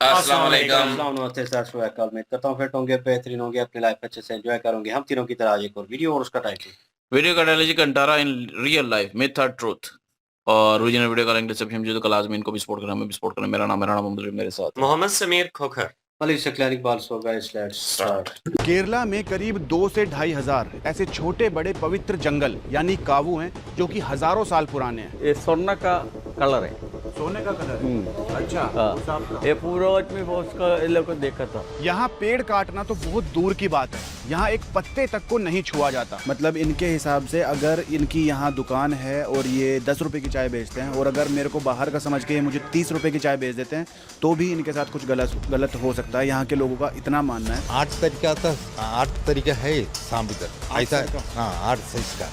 अस्सलाम वालेकुम। नमस्ते सर, शुक्रिया। उम्मीद करता हूँ फिट होंगे, बेहतरीन होंगे, अपनी लाइफ अच्छे से एंजॉय करोगे। हम तीनों की तरह आज एक और वीडियो और उसका टाइटल वीडियो का डायलॉजी Kantara in real life myth और ट्रूथ। और ओरिजिनल वीडियो का लिंक डिस्क्रिप्शन में, जो तो कलाज़ में इनको भी सपोर्ट करना, मैं भी सपोर्ट करना। मेरा नाम मोहम्मद, मेरे साथ है मोहम्मद समीर खोखर। मलिक शक्लानी बाल so guys let's start. Kerala में करीब 2 से 2,500 ऐसे छोटे बड़े पवित्र जंगल यानी कावू हैं जो कि हजारों साल पुराने हैं। ये स्वर्ण का कलर है। सोने का कलर है। अच्छा। हाँ। ये पूर्वज में उसका ये लोग को देखा था। यहाँ पेड़ काटना तो बहुत दूर की बात है, यहाँ एक पत्ते तक को नहीं छुआ जाता। मतलब इनके हिसाब से अगर इनकी यहाँ दुकान है और ये 10 रुपए की चाय बेचते हैं और अगर मेरे को बाहर का समझ के ये मुझे 30 रुपए की चाय बेच देते हैं तो भी इनके साथ कुछ गलत हो सकता है। यहाँ के लोगों का इतना मानना है। 8 तरीका है सांबितर ऐसा। हाँ 8 साइज का।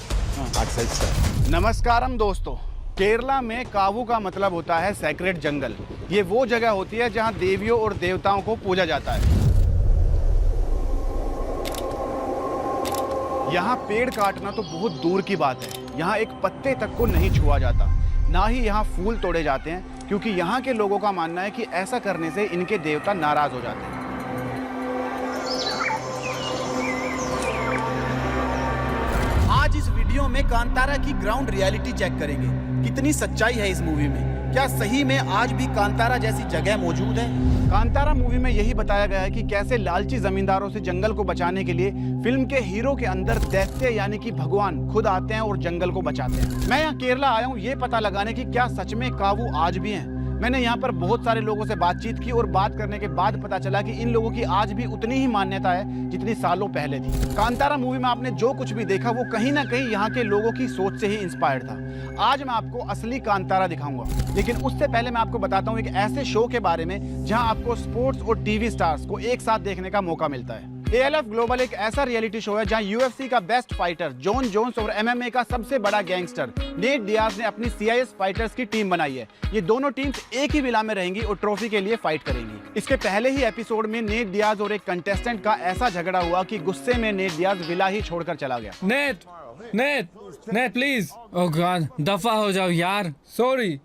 नमस्कारम दोस्तों, केरला में कावू का मतलब होता है सैक्रेड जंगल। ये वो जगह होती है जहाँ देवियों और देवताओं को पूजा जाता है। यहाँ पेड़ काटना तो बहुत दूर की बात है, यहाँ एक पत्ते तक को नहीं छुआ जाता। ना ही यहाँ फूल तोड़े जाते हैं क्योंकि यहाँ के लोगों का मानना है कि ऐसा करने से इनके देवता नाराज हो जाते हैं। आज इस वीडियो में कांतारा की ग्राउंड रियलिटी चेक करेंगे। कितनी सच्चाई है इस मूवी में, क्या सही में आज भी कांतारा जैसी जगह मौजूद है। कांतारा मूवी में यही बताया गया है कि कैसे लालची जमींदारों से जंगल को बचाने के लिए फिल्म के हीरो के अंदर दैत्य यानी कि भगवान खुद आते हैं और जंगल को बचाते हैं। मैं यहाँ केरला आया हूँ ये पता लगाने की क्या सच में कावू आज भी हैं। मैंने यहाँ पर बहुत सारे लोगों से बातचीत की और बात करने के बाद पता चला कि इन लोगों की आज भी उतनी ही मान्यता है जितनी सालों पहले थी। कांतारा मूवी में आपने जो कुछ भी देखा वो कहीं ना कहीं यहाँ के लोगों की सोच से ही इंस्पायर्ड था। आज मैं आपको असली कांतारा दिखाऊंगा, लेकिन उससे पहले मैं आपको बताता हूँ एक ऐसे शो के बारे में जहाँ आपको स्पोर्ट्स और टीवी स्टार्स को एक साथ देखने का मौका मिलता है। ALF ग्लोबल एक ऐसा रियलिटी शो है जहां UFC का बेस्ट फाइटर जॉन जोन्स और MMA का सबसे बड़ा गैंगस्टर नेट डियाज ने अपनी CIS फाइटर्स की टीम बनाई है। ये दोनों टीम्स एक ही विला में रहेंगी और ट्रॉफी के लिए फाइट करेंगी। इसके पहले ही एपिसोड में नेट डियाज और एक कंटेस्टेंट का ऐसा झगड़ा हुआ कि गुस्से में नेट डियाज विला ही छोड़कर चला गया। नेट प्लीज, ओह गॉड, दफा हो जाओ यार, सॉरी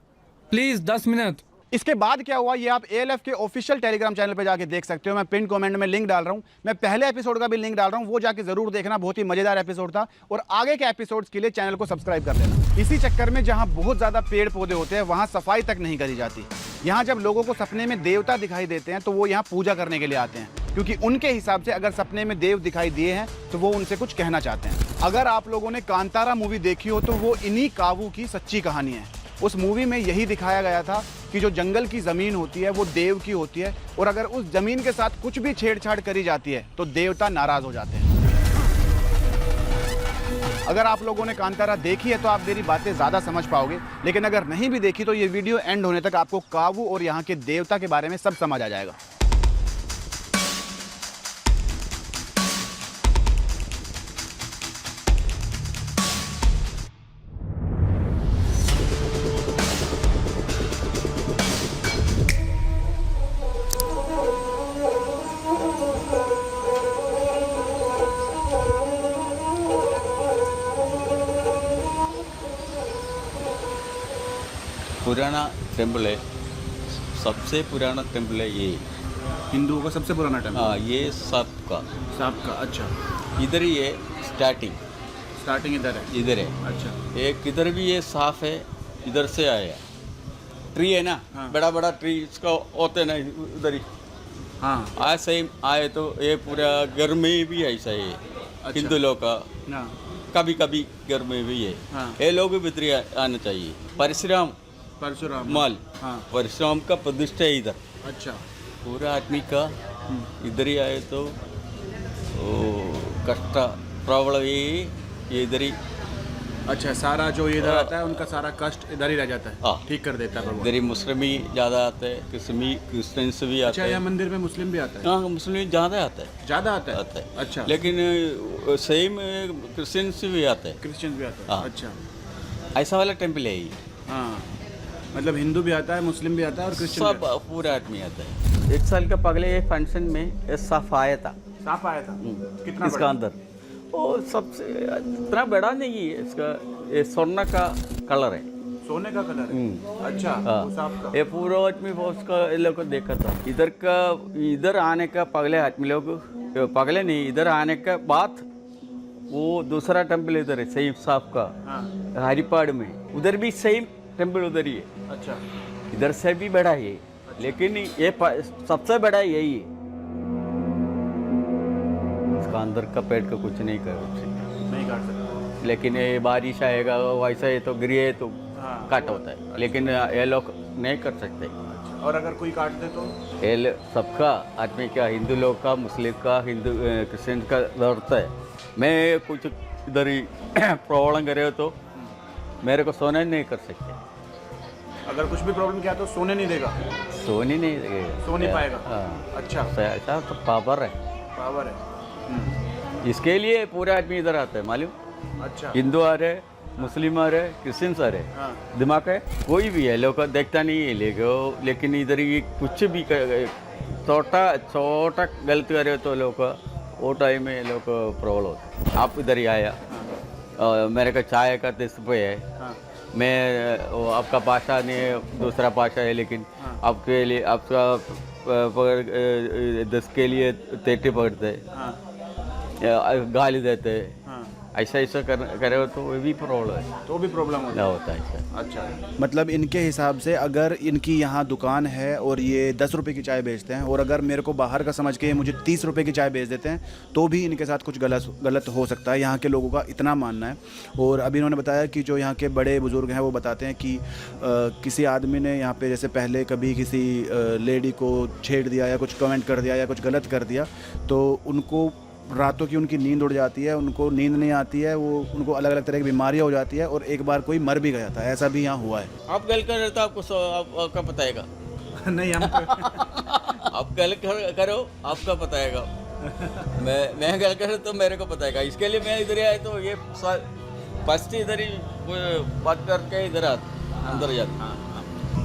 प्लीज 10 मिनट। इसके बाद क्या हुआ ये आप ALF के ऑफिशियल टेलीग्राम चैनल पे जाके देख सकते हो। मैं पिन कमेंट में लिंक डाल रहा हूँ। मैं पहले एपिसोड का भी लिंक डाल रहा हूँ, वो जाके जरूर देखना, बहुत ही मजेदार एपिसोड था। और आगे के एपिसोड्स के लिए चैनल को सब्सक्राइब कर लेना। इसी चक्कर में जहाँ बहुत ज्यादा पेड़ पौधे होते हैं वहाँ सफाई तक नहीं करी जाती। यहाँ जब लोगों को सपने में देवता दिखाई देते हैं तो वो यहाँ पूजा करने के लिए आते हैं, क्योंकि उनके हिसाब से अगर सपने में देव दिखाई दिए हैं तो वो उनसे कुछ कहना चाहते हैं। अगर आप लोगों ने कांतारा मूवी देखी हो तो वो इन्हीं कावू की सच्ची कहानी है। उस मूवी में यही दिखाया गया था कि जो जंगल की जमीन होती है वो देव की होती है और अगर उस जमीन के साथ कुछ भी छेड़छाड़ करी जाती है तो देवता नाराज हो जाते हैं। अगर आप लोगों ने कांतारा देखी है तो आप मेरी बातें ज्यादा समझ पाओगे, लेकिन अगर नहीं भी देखी तो ये वीडियो एंड होने तक आपको कावू और यहाँ के देवता के बारे में सब समझ आ जाएगा। पुराना टेम्पल है, सबसे पुराना टेम्पल है ये। हिंदुओं का सबसे पुराना टेम्पल। हाँ, ये सांप का। अच्छा, इधर ही है स्टार्टिंग इधर है। अच्छा, एक इधर भी ये साफ है, इधर से आया ट्री है ना। हाँ। बड़ा बड़ा ट्री इसका होते ना उधर ही। हाँ आज सही आए तो ये पूरा घर में भी ऐसा है। अच्छा। हिंदू लोग का हाँ कभी कभी घर में भी है। हाँ। ये लोग भी इधर आना चाहिए। परशुराम परशुराम माल। हाँ। परशुराम का प्रतिष्ठा है इधर। अच्छा, पूरा आदमी का इधर ही आए तो कष्ट प्रॉब्लम ये इधर ही। अच्छा, सारा जो इधर आता है उनका सारा कष्ट इधर ही रह जाता है। हाँ। ठीक कर देता है भगवान। इधर ही मुस्लिम ही ज़्यादा आते हैं, क्रिश्चियंस भी आते अच्छा, हैं। यहाँ मंदिर में मुस्लिम भी आता है। हाँ, मुस्लिम ज़्यादा आता है। ज्यादा आता आता है। अच्छा, लेकिन सेम क्रिश्चियंस भी आते हैं। क्रिश्चियन भी आता है। हाँ। अच्छा, ऐसा वाला टेम्पल है ये। हाँ, मतलब हिंदू भी आता है, मुस्लिम भी आता है और क्रिश्चियन सब पूरा आदमी आता है। 1 साल का पहले ये फंक्शन में ये साफ आया था। साफ आया था। कितना इसका बड़ा? अंदर वो सबसे इतना बड़ा नहीं है। इसका ये स्वर्ण का कलर है। सोने का कलर है। अच्छा, वो सांप का। ये पूरा आदमी वो उसका ये लोग को देखा था। इधर आने का पगले आदमी लोग पगले नहीं, इधर आने का बाद वो दूसरा टेम्पल इधर है सेम सांप का, हरिपाड़ में, उधर भी सेम टेम्पल उधर ही है। अच्छा, इधर से भी बड़ा है ये, लेकिन ये सबसे बड़ा यही है। इसका अंदर का पेड़ का कुछ नहीं कर सकते, नहीं काट सकते। लेकिन ये बारिश आएगा वैसा है तो गिरे तो काट होता है, लेकिन ये लोग नहीं कर सकते। और अगर कोई काट दे तो? ये सबका आदमी का, हिंदू लोग का, मुस्लिम का, हिंदू क्रिश्चियन का लड़ता है। मैं कुछ इधर ही प्रॉब्लम करे तो मेरे को सोने नहीं कर सकते। अगर कुछ भी प्रॉब्लम किया तो सोने नहीं देगा? सोने नहीं देगा, सो नहीं पाएगा। हाँ। अच्छा, ऐसा तो पावर है, पावर है। इसके लिए पूरे आदमी इधर आता है मालूम। अच्छा, हिंदू आ रहे, मुस्लिम आ रहे, क्रिश्चियंस आ रहे, हाँ। दिमाग है कोई भी है, लोग देखता नहीं है लेकिन इधर ये कुछ भी छोटा गलत करे तो लोग वो टाइम में लोग प्रॉब्लम होता है। आप इधर ही आया, मेरे को चाय का 10 रुपये है, मैं आपका भाषा नहीं दूसरा भाषा है, लेकिन आपके लिए आपका 10 के लिए 30 पकड़ते, गाली देते, ऐसा करे तो वो भी प्रॉब्लम है, तो भी प्रॉब्लम होता है ऐसा। अच्छा, मतलब इनके हिसाब से अगर इनकी यहाँ दुकान है और ये 10 रुपए की चाय बेचते हैं, और अगर मेरे को बाहर का समझ के मुझे 30 रुपए की चाय बेच देते हैं, तो भी इनके साथ कुछ गलत हो सकता है। यहाँ के लोगों का इतना मानना है। और अभी इन्होंने बताया कि जो यहाँ के बड़े बुजुर्ग हैं वो बताते हैं कि किसी आदमी ने यहाँ पे जैसे पहले कभी किसी लेडी को छेड़ दिया या कुछ कमेंट कर दिया या कुछ गलत कर दिया, तो उनको रातों की उनकी नींद उड़ जाती है, उनको नींद नहीं आती है, वो उनको अलग अलग तरह की बीमारियां हो जाती है, और एक बार कोई मर भी गया था, ऐसा भी यहाँ हुआ है। आप गल कर तो आपको आपका बताएगा नहीं, हम आप गल करो आपका बताएगा, मैं गल कर तो मेरे को बताएगा। इसके लिए मैं इधर आया तो ये फर्स्ट इधर ही बात करके इधर अंदर जाता।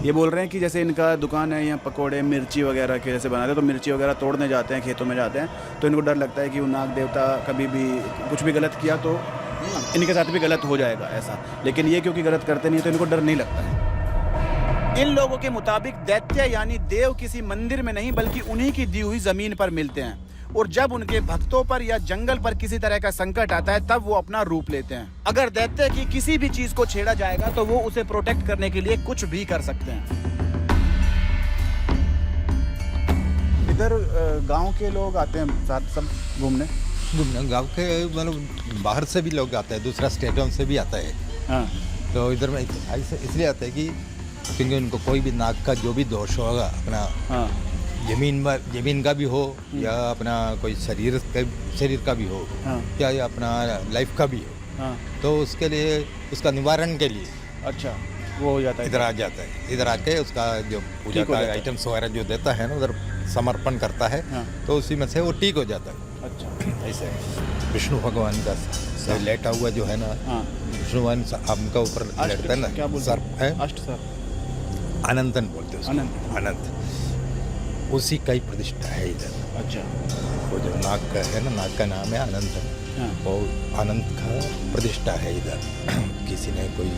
ये बोल रहे हैं कि जैसे इनका दुकान है, यहाँ पकोड़े मिर्ची वगैरह के जैसे बनाते हैं, तो मिर्ची वगैरह तोड़ने जाते हैं, खेतों में जाते हैं, तो इनको डर लगता है कि वो नाग देवता कभी भी कुछ भी गलत किया तो इनके साथ भी गलत हो जाएगा ऐसा। लेकिन ये क्योंकि गलत करते नहीं तो इनको डर नहीं लगता है। इन लोगों के मुताबिक दैत्य यानी देव किसी मंदिर में नहीं बल्कि उन्हीं की दी हुई जमीन पर मिलते हैं, और जब उनके भक्तों पर या जंगल पर किसी तरह का संकट आता है तब वो अपना रूप लेते हैं। अगर दैत्य की किसी भी चीज को छेड़ा जाएगा तो वो उसे प्रोटेक्ट करने के लिए कुछ भी कर सकते हैं। इधर गांव के लोग आते हैं साथ सब घूमने, गाँव के मतलब बाहर से भी लोग आते हैं, दूसरा स्टेटों से भी आता है। हाँ। तो इधर में ऐसे इसलिए आता है कि क्योंकि उनको कोई भी नाक का जो भी दोष होगा अपना, हाँ। जमीन का भी हो या अपना कोई शरीर का भी हो, हाँ। या अपना लाइफ का भी हो, हाँ। तो उसके लिए उसका निवारण के लिए अच्छा, वो हो जाता है, इधर आ जाता है। इधर आके उसका जो पूजा का आइटम्स वगैरह जो देता है ना, उधर समर्पण करता है। हाँ। तो उसी में से वो ठीक हो जाता है। अच्छा, ऐसे विष्णु भगवान का लेटा हुआ जो है ना, हाँ। विष्णु भगवान उनका ऊपर लेटता है क्या ना, बोलते सर्प है, अष्ट सर्प, अनंतन बोलते हैं उसको, अनंत, उसी का ही प्रतिष्ठा है इधर। अच्छा, वो जो नाग का है ना, नाग का नाम है अनंत, हाँ। वो अनंत का प्रतिष्ठा है इधर। किसी ने कोई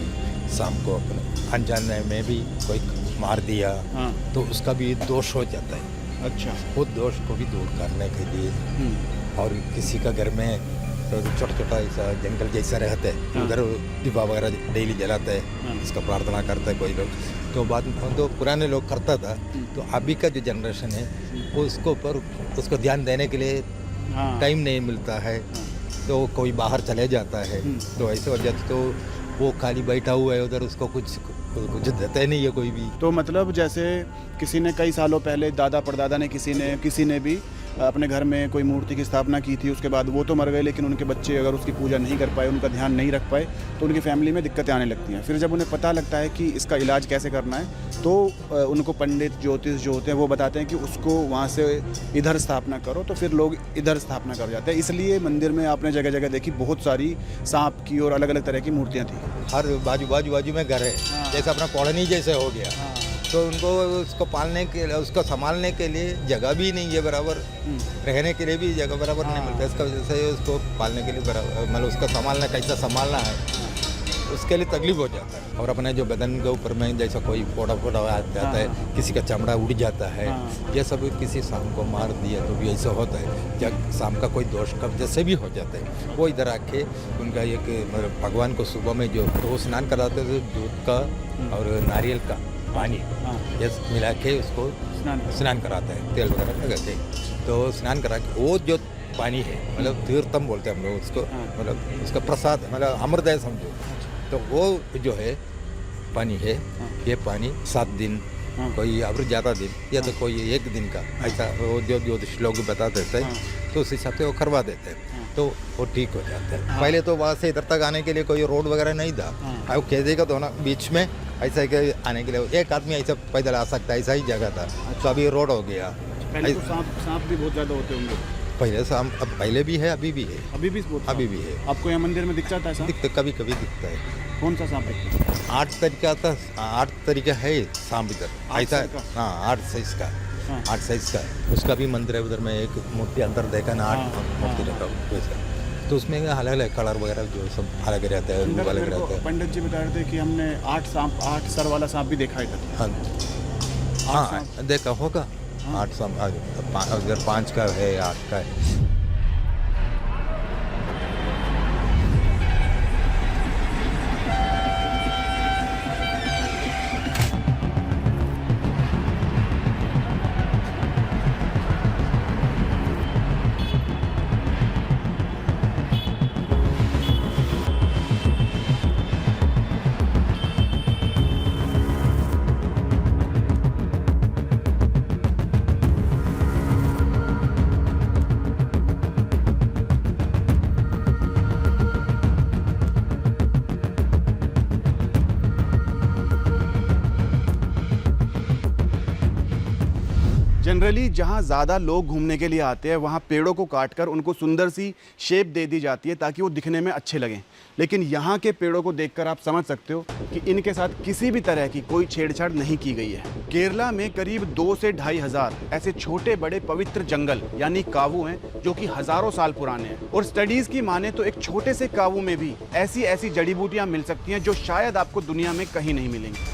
शाम को अपने अनजाने में भी कोई मार दिया, हाँ। तो उसका भी दोष हो जाता है। अच्छा, वो दोष को भी दूर करने के लिए, और किसी का घर में तो छोटा छोटा ऐसा जंगल जैसा रहता है, हाँ। उधर दीपा वगैरह डेली जलाते हैं, हाँ। इसका प्रार्थना करता है कोई लोग। तो बाद में तो पुराने लोग करता था, तो अभी का जो जनरेशन है वो उसको पर उसको ध्यान देने के लिए हाँ। टाइम नहीं मिलता है, तो कोई बाहर चले जाता है, तो ऐसे वजह से तो वो खाली बैठा हुआ है उधर, उसको कुछ देता ही नहीं है कोई भी। तो मतलब जैसे किसी ने कई सालों पहले दादा परदादा ने किसी ने भी अपने घर में कोई मूर्ति की स्थापना की थी, उसके बाद वो तो मर गए, लेकिन उनके बच्चे अगर उसकी पूजा नहीं कर पाए, उनका ध्यान नहीं रख पाए, तो उनकी फैमिली में दिक्कतें आने लगती हैं। फिर जब उन्हें पता लगता है कि इसका इलाज कैसे करना है, तो उनको पंडित ज्योतिष जो होते हैं वो बताते हैं कि उसको वहाँ से इधर स्थापना करो, तो फिर लोग इधर स्थापना कर जाते हैं। इसलिए मंदिर में आपने जगह जगह देखी बहुत सारी सांप की और अलग अलग तरह की मूर्तियाँ थी। हर बाजू में घर है, जैसे अपना कॉलोनी जैसे हो गया, तो उनको उसको पालने के लिए, उसको संभालने के लिए जगह भी नहीं है बराबर, रहने के लिए भी जगह बराबर नहीं मिलता। इसका वजह से उसको पालने के लिए बराबर, मतलब उसको संभालना कैसा संभालना है, उसके लिए तकलीफ हो जाता है। और अपने जो बदन के ऊपर में जैसा कोई फोड़ा फोड़ा आ जाता है, किसी का चमड़ा उड़ जाता है, ये सब किसी सांप को मार दिया तो भी ऐसा होता है। या सांप का कोई दोष कब जैसे भी हो जाता है, वो इधर आके उनका एक मतलब भगवान को सुबह में जो तो स्नान कराते थे, दूध का और नारियल का पानी ये मिला के उसको स्नान कराता है, तेल वगैरह लगा के। तो स्नान करा के वो जो पानी है मतलब तीर्थम बोलते हैं हम लोग उसको, मतलब उसका प्रसाद है, मतलब अमृत है समझो। तो वो जो है पानी है, ये पानी 7 दिन, कोई और ज़्यादा दिन या तो कोई 1 दिन का ऐसा वो जो ज्योतिष लोग बता देते हैं, तो उस हिसाब से वो करवा देते हैं, तो वो ठीक हो जाता है। पहले तो वहाँ से इधर तक आने के लिए कोई रोड वगैरह नहीं था, अब कैसे का तो ना बीच में ऐसा के आने के लिए एक आदमी ऐसा पैदल आ सकता है, ऐसा ही जगह था। तो अभी रोड हो गया। पहले तो सांप भी बहुत ज़्यादा होते होंगे। पहले से अब पहले भी है, अभी भी है, अभी भी है। आपको यहाँ मंदिर में दिख जाता है सांप? दिखते कभी कभी दिखता है। कौन सा सांप है? 8 तरीका था, 8 तरीका है सांप इधर ऐसा। हाँ 8 साइज का, 8 साइज का उसका भी मंदिर है। उधर में एक मूर्ति अंदर देखा ना, 8 मूर्ति रखा वैसा। तो उसमें अलग अलग कलर वगैरह जो सब अलग रहता है, रूप अलग रहता है। पंडित जी बता रहे थे कि हमने 8 सर वाला सांप भी देखा है। हाँ देखा होगा। 8 सांप, अगर 5 का है, 8 का है। जनरली जहाँ ज़्यादा लोग घूमने के लिए आते हैं वहाँ पेड़ों को काटकर उनको सुंदर सी शेप दे दी जाती है ताकि वो दिखने में अच्छे लगें। लेकिन यहाँ के पेड़ों को देखकर आप समझ सकते हो कि इनके साथ किसी भी तरह की कोई छेड़छाड़ नहीं की गई है। केरला में करीब 2 से 2.5 हज़ार ऐसे छोटे बड़े पवित्र जंगल यानी कावू हैं जो कि हज़ारों साल पुराने हैं। और स्टडीज़ की माने तो एक छोटे से कावू में भी ऐसी जड़ी बूटियाँ मिल सकती हैं जो शायद आपको दुनिया में कहीं नहीं मिलेंगी।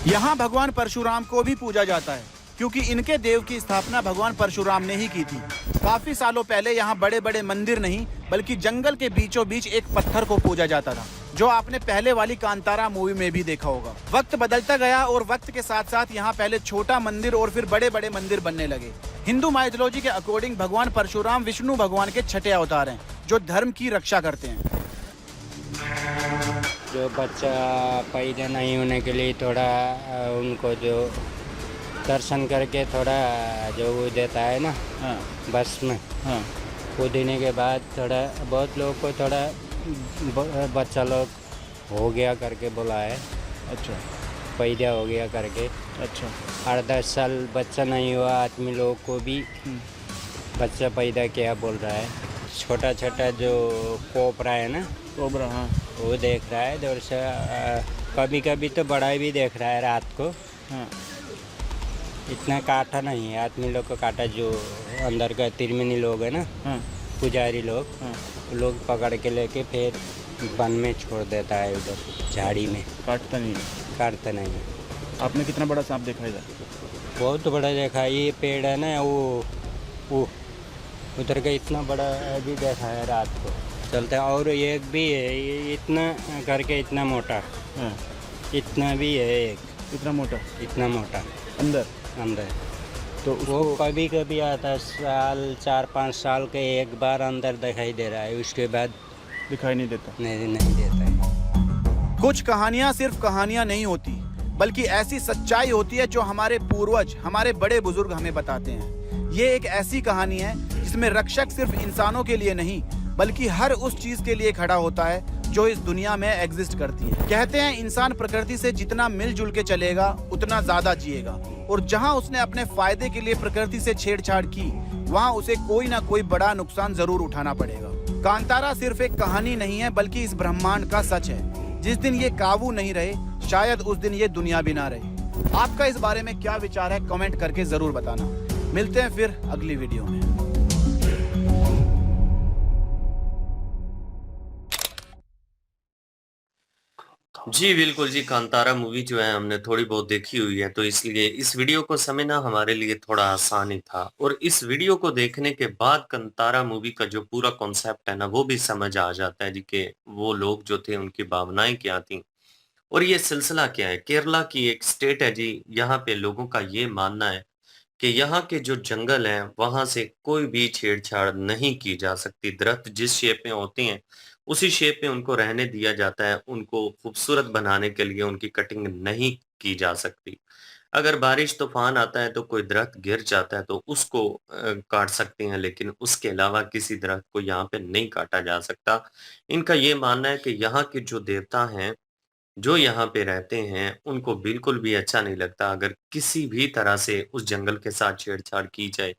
यहाँ भगवान परशुराम को भी पूजा जाता है क्योंकि इनके देव की स्थापना भगवान परशुराम ने ही की थी। काफी सालों पहले यहाँ बड़े बड़े मंदिर नहीं बल्कि जंगल के बीचों बीच एक पत्थर को पूजा जाता था, जो आपने पहले वाली कांतारा मूवी में भी देखा होगा। वक्त बदलता गया और वक्त के साथ साथ यहाँ पहले छोटा मंदिर और फिर बड़े बड़े मंदिर बनने लगे। हिंदू माइथोलॉजी के अकॉर्डिंग भगवान परशुराम विष्णु भगवान के 6ठे अवतार हैं जो धर्म की रक्षा करते हैं। जो बच्चा पैदा नहीं होने के लिए थोड़ा उनको जो दर्शन करके थोड़ा जो वो देता है ना, बस में वो देने के बाद थोड़ा बहुत लोग को थोड़ा बच्चा लोग हो गया करके बोला है। अच्छा, पैदा हो गया करके। अच्छा, 8-10 साल बच्चा नहीं हुआ आदमी लोगों को भी बच्चा पैदा किया बोल रहा है। छोटा छोटा जो कोबरा है ना, कोबरा, हाँ, वो देख रहा है दूर से। कभी कभी तो बड़ा भी देख रहा है रात को। हाँ। इतना काटा नहीं है आदमी लोग को काटा, जो अंदर का तिरमिनी लोग है ना, हाँ, पुजारी लोग, हाँ, वो लोग पकड़ के लेके फिर वन में छोड़ देता है, उधर झाड़ी में। काटता नहीं है? काटता नहीं है। आपने कितना बड़ा सांप देखा इधर? बहुत बड़ा देखा। ये पेड़ है ना, वो उधर का इतना बड़ा भी देखा है रात को चलता है। और एक भी है, ये इतना करके इतना मोटा, हाँ, इतना भी है एक, इतना मोटा, इतना मोटा अंदर अंदर। तो वो कभी कभी आता है, साल 4-5 साल के एक बार अंदर दिखाई दे रहा है, उसके बाद दिखाई नहीं देता। नहीं देता है। कुछ कहानियां सिर्फ कहानियां नहीं होती बल्कि ऐसी सच्चाई होती है जो हमारे पूर्वज, हमारे बड़े बुजुर्ग हमें बताते हैं। ये एक ऐसी कहानी है जिसमें रक्षक सिर्फ इंसानों के लिए नहीं बल्कि हर उस चीज के लिए खड़ा होता है जो इस दुनिया में एग्जिस्ट करती है। कहते हैं इंसान प्रकृति से जितना मिलजुल के चलेगा उतना ज्यादा जिएगा, और जहां उसने अपने फायदे के लिए प्रकृति से छेड़छाड़ की वहां उसे कोई ना कोई बड़ा नुकसान जरूर उठाना पड़ेगा। कांतारा सिर्फ एक कहानी नहीं है बल्कि इस ब्रह्मांड का सच है। जिस दिन ये काबू नहीं रहे शायद उस दिन ये दुनिया भी ना रहे। आपका इस बारे में क्या विचार है कमेंट करके जरूर बताना। मिलते हैं फिर अगली वीडियो में। जी, बिल्कुल जी, कांतारा मूवी जो है हमने थोड़ी बहुत देखी हुई है, तो इसलिए इस वीडियो को समझना हमारे लिए थोड़ा आसान ही था और इस वीडियो को देखने के बाद कांतारा मूवी का जो पूरा कॉन्सेप्ट है ना, वो भी समझ आ जाता है जी कि वो लोग जो थे उनकी भावनाएँ क्या थीं और ये सिलसिला क्या है। केरला की एक स्टेट है जी, यहाँ पे लोगों का ये मानना है कि यहाँ के जो जंगल हैं, वहाँ से कोई भी छेड़छाड़ नहीं की जा सकती। दरख्त जिस शेप में होते हैं, उसी शेप में उनको रहने दिया जाता है। उनको खूबसूरत बनाने के लिए उनकी कटिंग नहीं की जा सकती। अगर बारिश तूफ़ान आता है तो कोई दरख्त गिर जाता है तो उसको काट सकते हैं, लेकिन उसके अलावा किसी दरख्त को यहाँ पे नहीं काटा जा सकता। इनका ये मानना है कि यहाँ के जो देवता हैं जो यहाँ पे रहते हैं, उनको बिल्कुल भी अच्छा नहीं लगता अगर किसी भी तरह से उस जंगल के साथ छेड़छाड़ की जाए।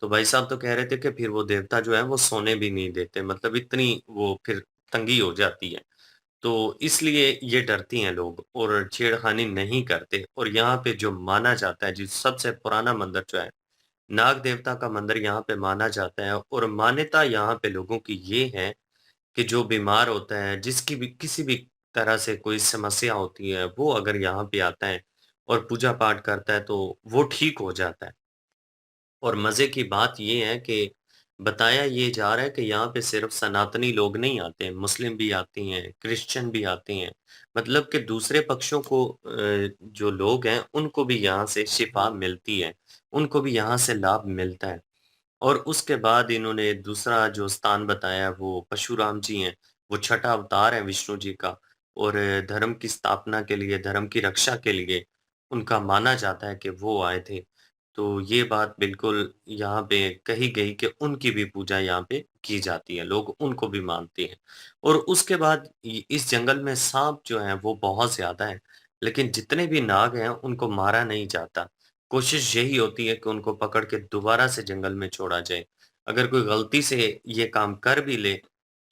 तो भाई साहब तो कह रहे थे कि फिर वो देवता जो है वो सोने भी नहीं देते, मतलब इतनी वो फिर तंगी हो जाती है। तो इसलिए ये डरती हैं लोग और छेड़खानी नहीं करते और यहाँ पे जो माना जाता है जी सबसे पुराना मंदिर जो है, नाग देवता का मंदिर यहाँ पे माना जाता है और मान्यता यहाँ पे लोगों की ये है कि जो बीमार होता है, जिसकी भी किसी भी तरह से कोई समस्या होती है, वो अगर यहाँ पे आता है और पूजा-पाठ करता है, तो वो ठीक हो जाता है। और मज़े की बात ये है कि बताया ये जा रहा है कि यहाँ पे सिर्फ़ सनातनी लोग नहीं आते हैं, मुस्लिम भी आती हैं, क्रिश्चियन भी आती हैं। मतलब कि दूसरे पक्षों को जो लोग हैं, उनको भी यहाँ से शिफ़ा मिलती है, उनको भी यहाँ से लाभ मिलता है। और उसके बाद इन्होंने दूसरा जो स्थान बताया वो परशुराम जी हैं, वो छठा अवतार है विष्णु जी का और धर्म की स्थापना के लिए, धर्म की रक्षा के लिए उनका माना जाता है कि वो आए थे। तो ये बात बिल्कुल यहाँ पे कही गई कि उनकी भी पूजा यहाँ पे की जाती है, लोग उनको भी मानते हैं। और उसके बाद इ इस जंगल में साँप जो हैं वो बहुत ज़्यादा हैं, लेकिन जितने भी नाग हैं उनको मारा नहीं जाता। कोशिश यही होती है कि उनको पकड़ के दोबारा से जंगल में छोड़ा जाए। अगर कोई गलती से ये काम कर भी ले,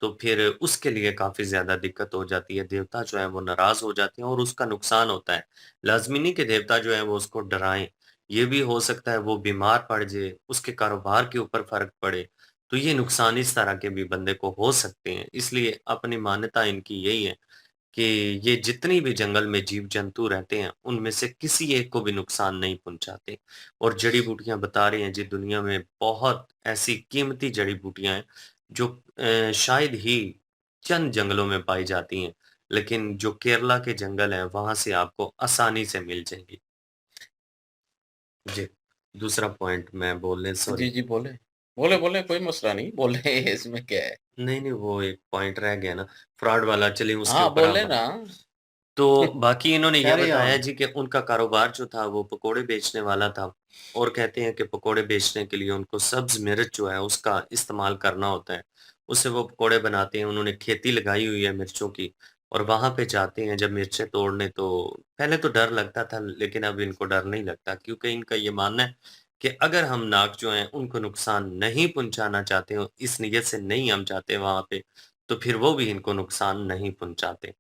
तो फिर उसके लिए काफ़ी ज़्यादा दिक्कत हो जाती है। देवता जो हैं वो नाराज़ हो जाते हैं और उसका नुकसान होता है। लाज़मी नहीं कि देवता जो हैं वो उसको डराएँ। ये भी हो सकता है वो बीमार पड़ जाए, उसके कारोबार के ऊपर फ़र्क पड़े। तो ये नुकसान इस तरह के भी बंदे को हो सकते हैं। इसलिए अपनी मान्यता इनकी यही है कि ये जितनी भी जंगल में जीव-जंतु रहते हैं, उनमें से किसी एक को भी नुकसान नहीं पहुँचाते। और जड़ी-बूटियाँ बता रहे हैं जी दुनिया में बहुत ऐसी कीमती जड़ी-बूटियाँ हैं, जो शायद ही चंद जंगलों में पाई जाती हैं, लेकिन जो केरला के जंगल हैं, वहाँ से आपको आसानी से मिल जाएँगी। जी, दूसरा पॉइंट मैं बोलने जी, सॉरी जी, बोले। बोले, बोले, कोई मसला नहीं, बोले इसमें क्या है? नहीं, वो एक पॉइंट रह गया ना, फ्रॉड वाला चलिए उसके हाँ, ऊपर बोले हम ना। तो बाकी इन्होंने ये कैरी बताया ऑन। जी कि उनका कारोबार जो था वो पकोड़े बेचने वाला था और कहते हैं कि पकोड़े बेचने के लिए उनको सब्ज़ मिर्च जो है उसका इस्तेमाल करना होता है। उससे वो पकोड़े बनाते हैं, उन्होंने खेती लगाई हुई है मिर्चों की और वहाँ पे जाते हैं जब मिर्चें तोड़ने तो पहले तो डर लगता था लेकिन अब इनको डर नहीं लगता क्योंकि इनका ये मानना है कि अगर हम नाग जो हैं उनको नुकसान नहीं पहुँचाना चाहते हो, इस नीयत से नहीं हम जाते वहाँ पे, तो फिर वो भी इनको नुकसान नहीं पहुँचाते।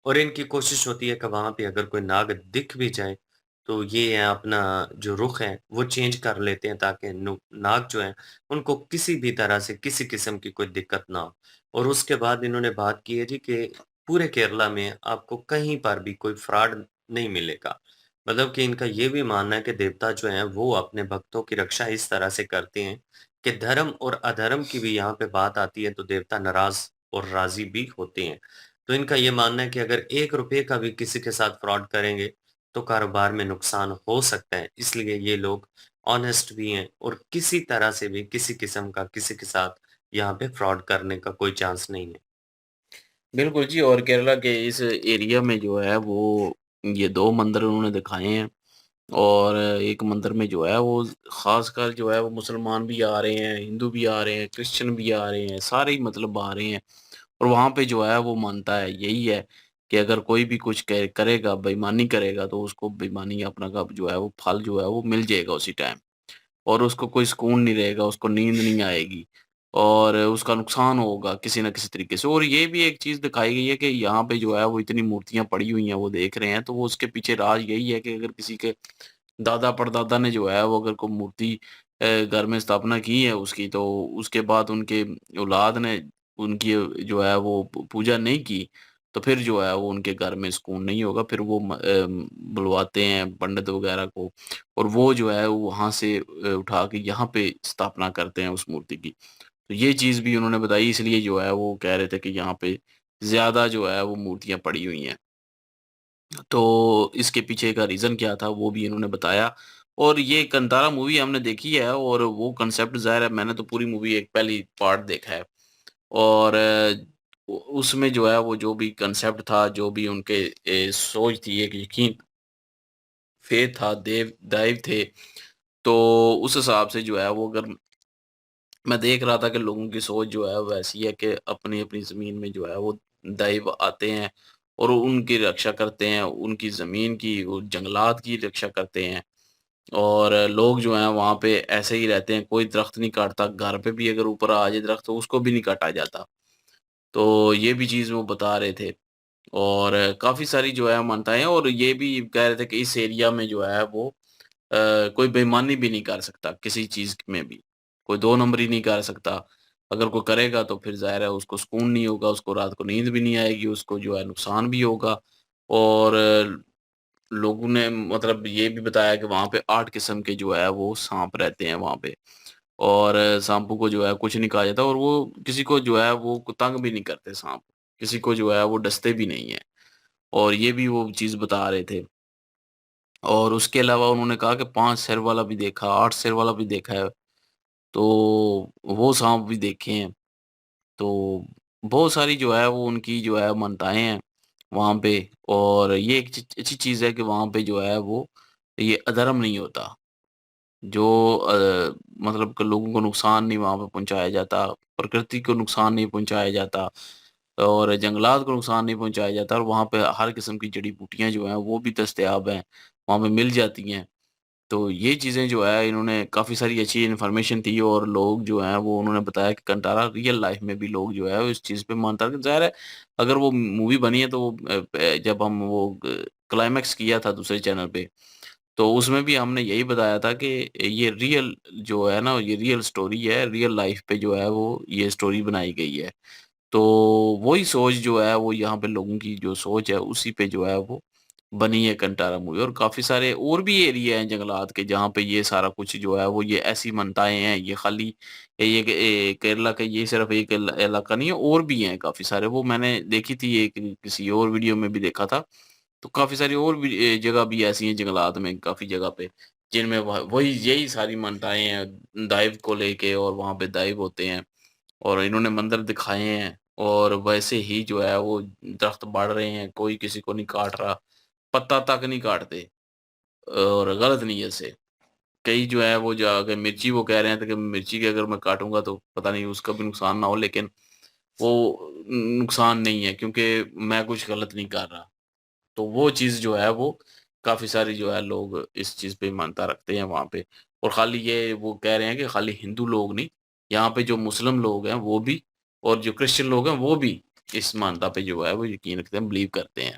और इनकी कोशिश होती है कि वहाँ पे अगर कोई नाग दिख भी जाए, तो ये है अपना जो रुख है, वो चेंज कर लेते हैं ताकि नु नाग जो हैं, उनको किसी भी तरह से किसी किस्म की कोई दिक्कत ना हो। और उसके बाद इन्होंने बात की है जी कि पूरे केरला में आपको कहीं पर भी कोई फ्रॉड नहीं मिलेगा। मतलब कि इनका ये भी मानना है कि देवता जो हैं, वो अपने भक्तों की रक्षा इस तरह से करते हैं कि धर्म और अधर्म की भी यहाँ पे बात आती है, तो देवता नाराज़ और राज़ी भी होते हैं। तो इनका ये मानना है कि अगर ₹1 का भी किसी के साथ फ्रॉड करेंगे, तो कारोबार में नुकसान हो सकता है। इसलिए ये लोग ऑनेस्ट भी हैं और किसी तरह से भी किसी किस्म का किसी के साथ यहाँ पे फ्रॉड करने का कोई चांस नहीं है। बिल्कुल जी, और केरला के इस एरिया में जो है वो ये 2 मंदिर उन्होंने दिखाए हैं और एक मंदिर में जो है वो ख़ासकर जो है वो मुसलमान भी आ रहे हैं, हिंदू भी आ रहे हैं, क्रिश्चियन भी आ रहे हैं, सारे ही मतलब आ रहे हैं। और वहाँ पे जो है वो मानता है यही है कि अगर कोई भी कुछ करेगा, बेईमानी करेगा तो उसको बेईमानी अपना का जो है वो फल जो है वो मिल जाएगा उसी टाइम। और उसको कोई सुकून नहीं रहेगा, उसको नींद नहीं आएगी और उसका नुकसान होगा किसी न किसी तरीके से। और ये भी एक चीज़ दिखाई गई है कि यहाँ पे जो है वो इतनी मूर्तियाँ पड़ी हुई हैं, वो देख रहे हैं, तो वो उसके पीछे राज़ यही है कि अगर किसी के दादा-परदादा ने जो है वो अगर कोई मूर्ति घर में स्थापना की है उसकी, तो उसके बाद उनके औलाद ने उनकी जो है वो पूजा नहीं की, तो फिर जो है वो उनके घर में सुकून नहीं होगा। फिर वो बुलवाते हैं पंडित वगैरह को और वो जो है वो वहाँ से उठा के यहाँ पे स्थापना करते हैं उस मूर्ति की। तो ये चीज़ भी उन्होंने बताई, इसलिए जो है वो कह रहे थे कि यहाँ पे ज़्यादा जो है वो मूर्तियाँ पड़ी हुई हैं। तो इसके पीछे का रीज़न क्या था वो भी इन्होंने बताया। और ये कंतारा मूवी हमने देखी है और वो कांसेप्ट ज़ाहिर है मैंने तो पूरी मूवी एक पहली पार्ट देखा है। और उसमें जो है वो जो भी कांसेप्ट था, जो भी उनके सोच थी, एक यकीन, फेथ था, दैव थे, तो उस हिसाब से जो है वो अगर मैं देख रहा था कि लोगों की सोच जो है वैसी है कि अपनी-अपनी ज़मीन में जो है वो दैव आते हैं और उनकी रक्षा करते हैं, उनकी ज़मीन की, वो जंगलात की रक्षा करते हैं। और लोग जो हैं वहाँ पे ऐसे ही रहते हैं, कोई दरख्त नहीं काटता, घर पे भी अगर ऊपर आ जाए दरख्त तो उसको भी नहीं काटा जाता। तो ये भी चीज़ वो बता रहे थे और काफ़ी सारी जो है मान्यताएँ हैं और ये भी कह रहे थे कि इस एरिया में जो है वो कोई बेईमानी भी नहीं कर सकता किसी चीज़ में भी, कोई 2 नंबरी नहीं कर सकता। अगर कोई करेगा तो फिर ज़ाहिर है उसको सुकून नहीं होगा, उसको रात को नींद भी नहीं आएगी, उसको जो है नुकसान भी होगा। और लोगों ने मतलब ये भी बताया कि वहाँ पे 8 किस्म के जो है वो साँप रहते हैं वहाँ पे और साँपों को जो है कुछ नहीं कहा जाता और वो किसी को जो है वो तंग भी नहीं करते साँप, किसी को जो है वो डसते भी नहीं हैं। और ये भी वो चीज़ बता रहे थे। और उसके अलावा उन्होंने कहा कि 5 सिर वाला भी देखा, 8 सिर वाला भी देखा है, तो वो साँप भी देखे हैं। तो बहुत सारी जो है वो उनकी जो है मान्यताएँ हैं वहाँ पे और ये एक अच्छी चीज़ है कि वहाँ पे जो है वो ये अधर्म नहीं होता। जो मतलब कि लोगों को नुकसान नहीं वहाँ पे पहुँचाया जाता, प्रकृति को नुकसान नहीं पहुँचाया जाता और जंगलात को नुकसान नहीं पहुँचाया जाता और वहाँ पे हर किस्म की जड़ी-बूटियाँ जो हैं वो भी दस्तयाब हैं, वहाँ पे मिल जाती हैं। तो ये चीज़ें जो है इन्होंने काफ़ी सारी अच्छी इन्फॉर्मेशन थी और लोग जो हैं वो उन्होंने बताया कि कंटारा रियल लाइफ़ में भी लोग जो है वो इस चीज़ पे मानता है। ज़ाहिर है अगर वो मूवी बनी है तो वो जब हम वो क्लाइमैक्स किया था दूसरे चैनल पे, तो उसमें भी हमने यही बताया था कि ये रियल जो है ना, ये रियल स्टोरी है, रियल लाइफ़ पे जो है वो ये स्टोरी बनाई गई है। तो वही सोच जो है वो यहाँ पे लोगों की जो सोच है उसी पे जो है वो बनी है कंटारा मूवी और काफ़ी सारे और भी एरिया हैं जंगलात के जहाँ पे ये सारा कुछ जो है वो ये ऐसी मान्यताएँ हैं, ये खाली ये केरला का ये सिर्फ़ एक इलाका नहीं है और भी हैं काफ़ी सारे। वो मैंने देखी थी एक किसी और वीडियो में भी देखा था। तो काफ़ी सारी और भी जगह भी ऐसी हैं जंगलात में काफ़ी जगह पे, जिनमें वही यही सारी मान्यताएँ हैं दाइव को लेके और वहाँ पे दाइव होते हैं और इन्होंने मंदिर दिखाए हैं और वैसे ही जो है वो दरख्त बढ़ रहे हैं, कोई किसी को नहीं काट रहा, पत्ता तक नहीं काटते और गलत नीयत से। कई जो है वो जाके मिर्ची वो कह रहे हैं तो कि मिर्ची की अगर मैं काटूँगा तो पता नहीं उसका भी नुकसान ना हो लेकिन वो नुकसान नहीं है क्योंकि मैं कुछ गलत नहीं कर रहा। तो वो चीज़ जो है वो काफ़ी सारी जो है लोग इस चीज़ पे मानता रखते हैं वहाँ पे। और खाली ये वो कह रहे हैं कि खाली हिंदू लोग नहीं, यहाँ पे जो मुस्लिम लोग हैं वो भी और जो क्रिश्चियन लोग हैं वो भी इस मान्यता पे जो है वो यकीन रखते हैं, बिलीव करते हैं।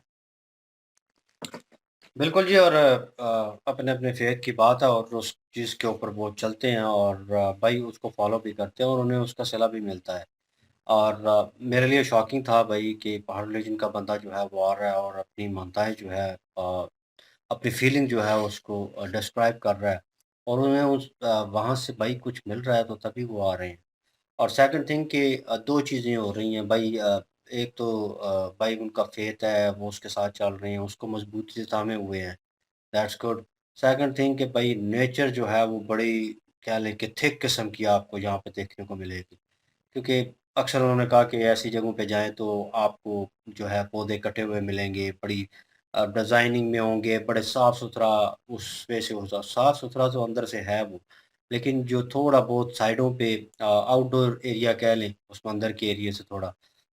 बिल्कुल जी और अपने-अपने फ़ेथ की बात है और उस चीज़ के ऊपर वो चलते हैं और भाई उसको फ़ॉलो भी करते हैं और उन्हें उसका सिला भी मिलता है। और मेरे लिए शॉकिंग था भाई कि पहाड़ रिलीजन का बंदा जो है वो आ रहा है और अपनी मान्यताएँ जो है अपनी फीलिंग जो है उसको डिस्क्राइब कर रहा है और उन्हें वहाँ से भाई कुछ मिल रहा है तो तभी वो आ रहे हैं। और सेकंड थिंग कि 2 चीज़ें हो रही हैं भाई एक तो भाई उनका फ़ेथ है, वो उसके साथ चल रहे हैं, उसको मज़बूती से थामे हुए हैं, दैट्स गुड। सेकंड थिंग कि भाई नेचर जो है वो बड़ी कह लें कि थिक किस्म की आपको यहाँ पे देखने को मिलेगी। क्योंकि अक्सर उन्होंने कहा कि ऐसी जगहों पे जाएँ तो आपको जो है पौधे कटे हुए मिलेंगे, बड़ी डिज़ाइनिंग में होंगे, बड़े साफ-सुथरा उस वे से होगा साफ-सुथरा तो अंदर से है वो, लेकिन जो थोड़ा बहुत साइडों पे आउटडोर एरिया कह लें, उस मंदिर के एरिया से थोड़ा,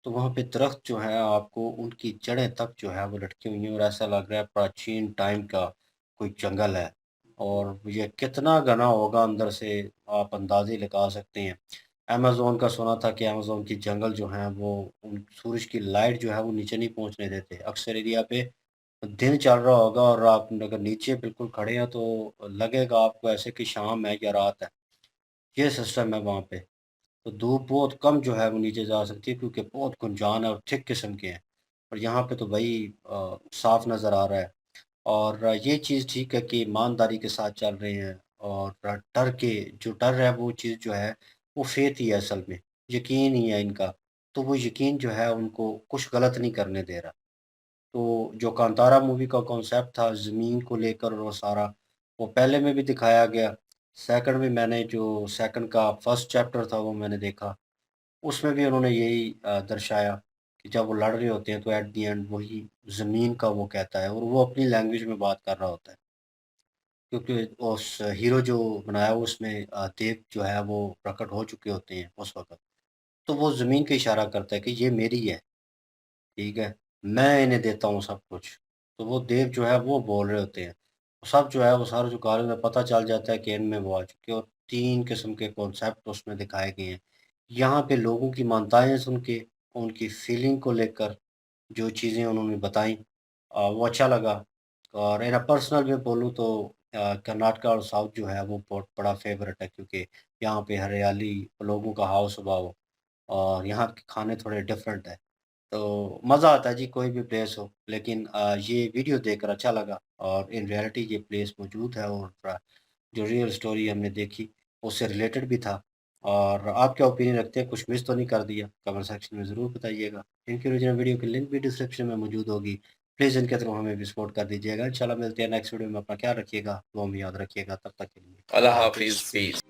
तो वहाँ पे दरख्त जो हैं आपको उनकी जड़ें तक जो है वो लटकी हुई हैं और ऐसा लग रहा है प्राचीन टाइम का कोई जंगल है। और ये कितना घना होगा अंदर से आप अंदाज़े लगा सकते हैं। अमेज़न का सुना था कि अमेज़न की जंगल जो हैं वो उन सूरज की लाइट जो है वो नीचे नहीं पहुँचने देते। अक्सर एरिया पे दिन चल रहा होगा और आप अगर नीचे बिल्कुल खड़े हैं तो लगेगा आपको ऐसे कि शाम है या रात है। ये सिस्टम है वहाँ पे। तो धूप बहुत कम जो है वो नीचे जा सकती है क्योंकि बहुत गुंजान है और थिक किस्म के हैं। और यहाँ पे तो भाई साफ नज़र आ रहा है। और ये चीज़ ठीक है कि ईमानदारी के साथ चल रहे हैं, और जो डर है वो चीज़ जो है वो फेथ ही है असल में, यकीन ही है इनका। तो वो यकीन जो है उनको कुछ गलत नहीं करने दे रहा। तो जो कांतारा मूवी का कॉन्सेप्ट था ज़मीन को लेकर और वो सारा, वो पहले में भी दिखाया गया। सेकंड में मैंने जो सेकंड का फर्स्ट चैप्टर था वो मैंने देखा, उसमें भी उन्होंने यही दर्शाया कि जब वो लड़ रहे होते हैं तो एट द एंड वही ज़मीन का वो कहता है, और वो अपनी लैंग्वेज में बात कर रहा होता है। क्योंकि उस हीरो जो बनाया हुआ उसमें देव जो है वो प्रकट हो चुके होते हैं उस वक़्त। तो वो ज़मीन का इशारा करता है कि ये मेरी है, ठीक है? मैं इन्हें देता हूँ सब कुछ। तो वो देव जो है वो बोल रहे होते हैं। सब जो है वो सारा जो कार्य में पता चल जाता है कि इनमें वो आ चुके हैं, और 3 किस्म के कॉन्सेप्ट उसमें दिखाए गए हैं। यहाँ पे लोगों की मान्यताएँ सुन के, उनकी फीलिंग को लेकर जो चीज़ें उन्होंने बताई, वो अच्छा लगा। और इन अ पर्सनल वे बोलूँ तो कर्नाटका और साउथ जो है वो बहुत बड़ा फ़ेवरेट है, क्योंकि यहाँ पे हरियाली, लोगों का हाव स्वभाव और यहाँ के खाने थोड़े डिफरेंट है। तो मज़ा आता है जी कोई भी प्लेस हो, लेकिन ये वीडियो देखकर अच्छा लगा, और इन रियलिटी ये प्लेस मौजूद है, और जो रियल स्टोरी हमने देखी उससे रिलेटेड भी था। और आप क्या ओपिनियन रखते हैं, कुछ मिस तो नहीं कर दिया? कमेंट सेक्शन में ज़रूर बताइएगा। इनकी ओरिजिनल वीडियो की लिंक भी डिस्क्रिप्शन में मौजूद होगी। प्लीज़ इनके थ्रू हमें भी सपोर्ट कर दीजिएगा। इंशाल्लाह मिलते हैं नेक्स्ट वीडियो में। अपना ख्याल रखिएगा, दुआ में याद रखिएगा। तब तक के लिए अल्लाह अल्लाह हाफिज़, हाफ़िज़। पीस।